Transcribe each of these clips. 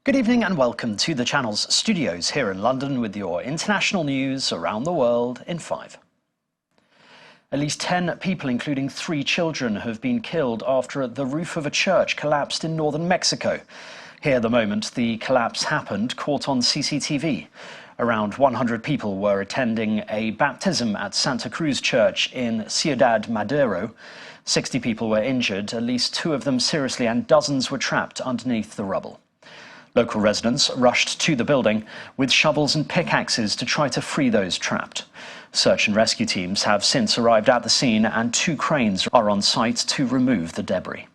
Good evening and welcome to the Channel's studios here in London with your international news around the world in 5. At least 10 people, including 3 children, have been killed after the roof of a church collapsed in northern Mexico. Here, the moment the collapse happened, caught on CCTV. Around 100 people were attending a baptism at Santa Cruz Church in Ciudad Madero. 60 people were injured, at least 2 of them seriously, and dozens were trapped underneath the rubble. Local residents rushed to the building with shovels and pickaxes to try to free those trapped. Search and rescue teams have since arrived at the scene and 2 cranes are on site to remove the debris.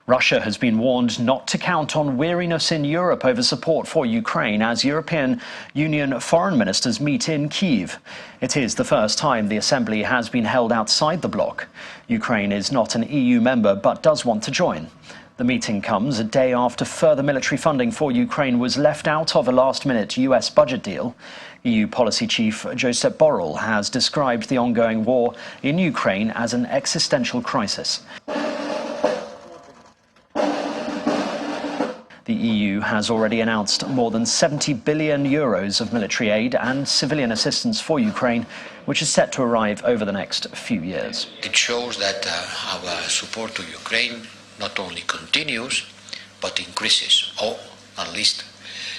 Russia has been warned not to count on weariness in Europe over support for Ukraine as European Union foreign ministers meet in Kyiv. It is the first time the assembly has been held outside the bloc. Ukraine is not an EU member but does want to join. The meeting comes a day after further military funding for Ukraine was left out of a last-minute US budget deal. EU policy chief Josep Borrell has described the ongoing war in Ukraine as an existential crisis. The EU has already announced more than 70 billion euros of military aid and civilian assistance for Ukraine, which is set to arrive over the next few years. It shows that our support to Ukraine not only continues, but increases, or at least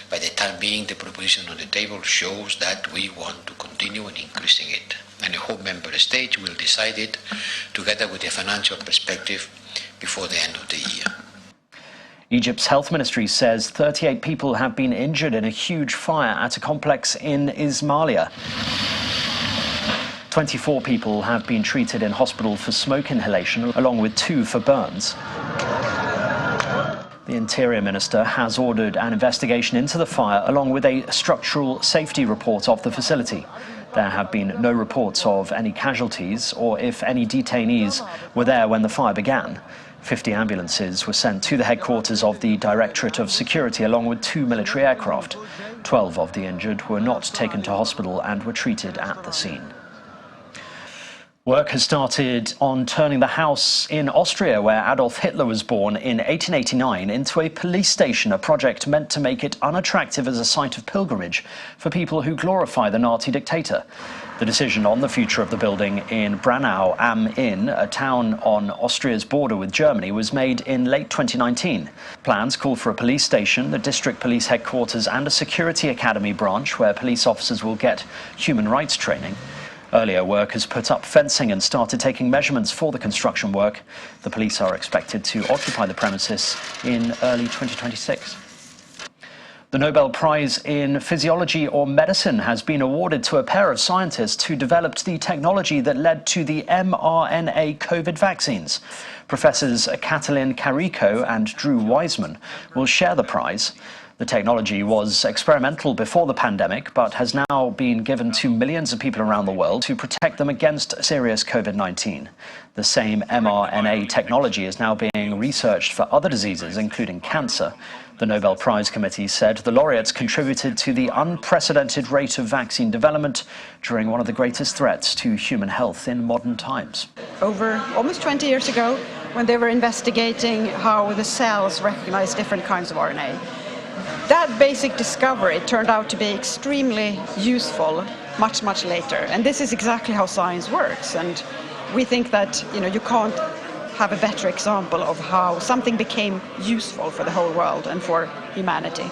by the time being the proposition on the table shows that we want to continue in increasing it. And I hope member states will decide it together with the financial perspective before the end of the year. Egypt's health ministry says 38 people have been injured in a huge fire at a complex in Ismailia. 24 people have been treated in hospital for smoke inhalation, along with 2 for burns. The Interior Minister has ordered an investigation into the fire, along with a structural safety report of the facility. There have been no reports of any casualties or if any detainees were there when the fire began. 50 ambulances were sent to the headquarters of the Directorate of Security, along with 2 military aircraft. 12 of the injured were not taken to hospital and were treated at the scene. Work has started on turning the house in Austria where Adolf Hitler was born in 1889 into a police station, a project meant to make it unattractive as a site of pilgrimage for people who glorify the Nazi dictator. The decision on the future of the building in Branau am Inn, a town on Austria's border with Germany, was made in late 2019. Plans call for a police station, the district police headquarters and a security academy branch where police officers will get human rights training. Earlier, workers put up fencing and started taking measurements for the construction work. The police are expected to occupy the premises in early 2026. The Nobel Prize in Physiology or Medicine has been awarded to a pair of scientists who developed the technology that led to the mRNA COVID vaccines. Professors Katalin Kariko and Drew Weissman will share the prize. The technology was experimental before the pandemic, but has now been given to millions of people around the world to protect them against serious COVID-19. The same mRNA technology is now being researched for other diseases, including cancer. The Nobel Prize Committee said the laureates contributed to the unprecedented rate of vaccine development during one of the greatest threats to human health in modern times. Over almost 20 years ago, when they were investigating how the cells recognize different kinds of RNA, that basic discovery turned out to be extremely useful much later. And this is exactly how science works. And we think that, you can't have a better example of how something became useful for the whole world and for humanity.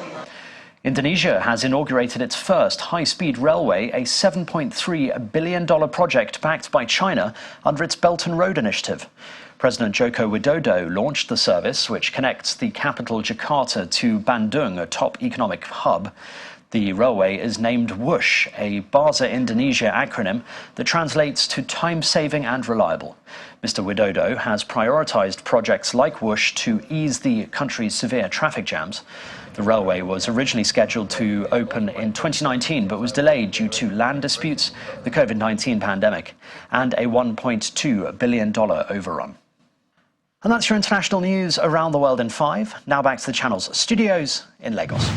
Indonesia has inaugurated its first high-speed railway, a $7.3 billion project backed by China under its Belt and Road initiative. President Joko Widodo launched the service, which connects the capital Jakarta to Bandung, a top economic hub. The railway is named WUSH, a Bahasa Indonesia acronym that translates to time-saving and reliable. Mr. Widodo has prioritized projects like WUSH to ease the country's severe traffic jams. The railway was originally scheduled to open in 2019 but was delayed due to land disputes, the COVID-19 pandemic, and a $1.2 billion overrun. And that's your international news around the world in 5. Now back to the Channel's studios in Lagos.